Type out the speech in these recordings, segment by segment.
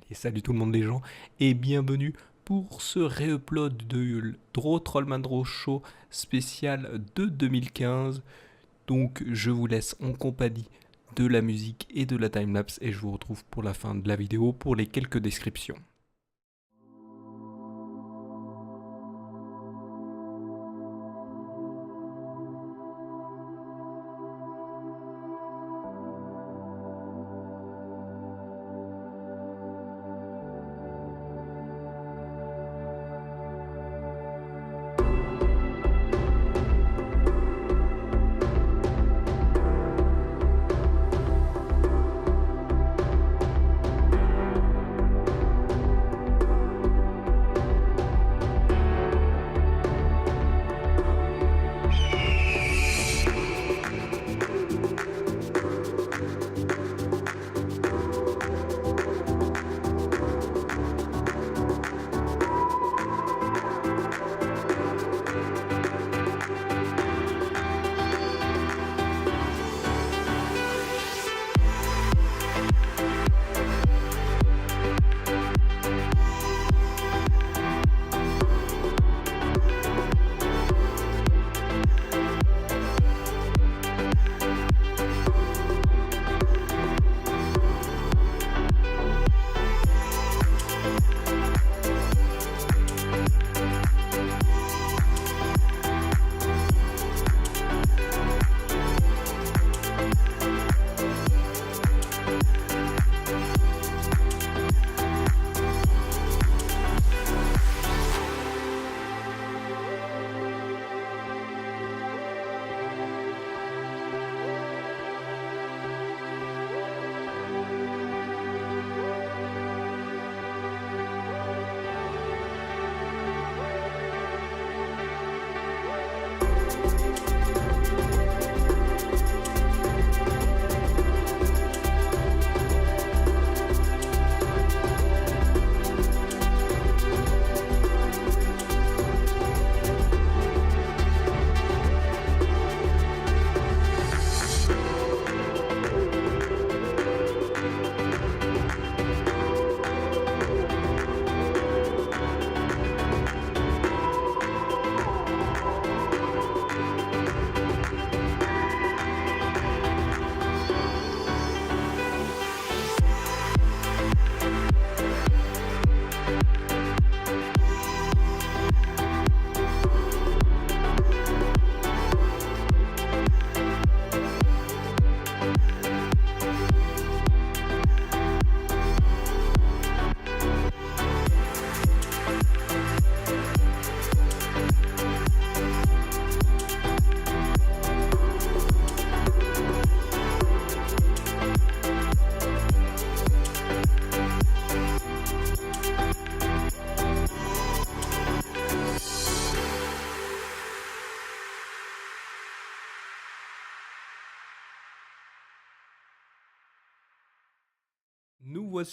Et salut tout le monde les gens et bienvenue pour ce réupload de Draw Trollman Draw Show spécial de 2015. Donc je vous laisse en compagnie de la musique et de la timelapse et je vous retrouve pour la fin de la vidéo pour les quelques descriptions.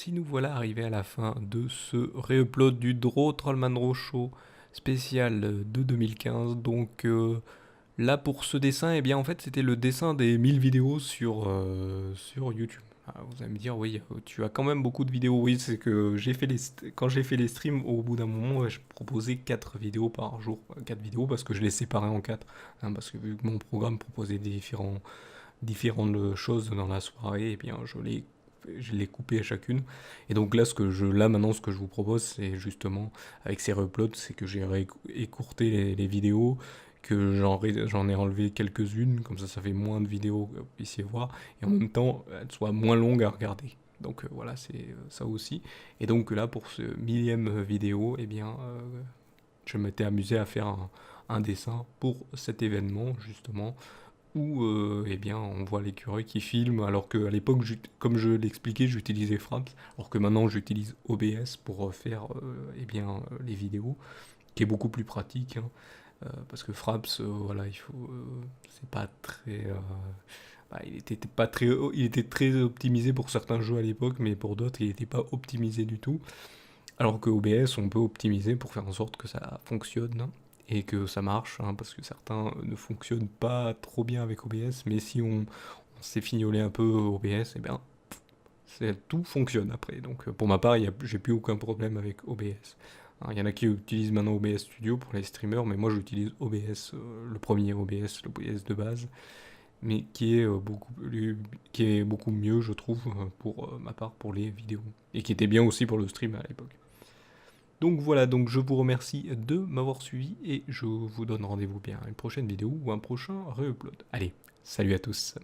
Nous voilà arrivés à la fin de ce réupload du Draw Trollman Draw Show spécial de 2015. Donc là pour ce dessin, eh bien en fait c'était le dessin des 1000 vidéos sur YouTube. Ah, vous allez me dire, oui, tu as quand même beaucoup de vidéos. Oui, c'est que quand j'ai fait les streams, au bout d'un moment, ouais, je proposais 4 vidéos par jour. 4 vidéos parce que je les séparais en 4. Parce que vu que mon programme proposait différentes choses dans la soirée, eh bien je l'ai coupé à chacune. Et donc là, maintenant, ce que je vous propose, c'est justement, avec ces reuploads, c'est que j'ai écourté les vidéos, que j'en ai enlevé quelques-unes, comme ça fait moins de vidéos que vous puissiez voir, et en même temps, elles soient moins longues à regarder. Donc voilà, c'est ça aussi. Et donc là, pour ce millième vidéo, eh bien, je m'étais amusé à faire un dessin pour cet événement, justement, où eh bien, on voit l'écureuil qui filme, alors qu'à l'époque, comme je l'expliquais, j'utilisais Fraps, alors que maintenant j'utilise OBS pour faire eh bien, les vidéos, qui est beaucoup plus pratique, hein, parce que Fraps, voilà, c'est pas très... il était très optimisé pour certains jeux à l'époque, mais pour d'autres, il n'était pas optimisé du tout. Alors que OBS, on peut optimiser pour faire en sorte que ça fonctionne, hein, et que ça marche, hein, parce que certains ne fonctionnent pas trop bien avec OBS, mais si on sait fignoler un peu OBS, eh bien, Tout fonctionne après. Donc pour ma part, j'ai plus aucun problème avec OBS. Alors, il y en a qui utilisent maintenant OBS Studio pour les streamers, mais moi j'utilise OBS, le premier OBS, l'OBS de base, mais qui est beaucoup mieux, je trouve, pour ma part, pour les vidéos. Et qui était bien aussi pour le stream à l'époque. Donc voilà, donc je vous remercie de m'avoir suivi et je vous donne rendez-vous bien à une prochaine vidéo ou un prochain re-upload. Allez, salut à tous.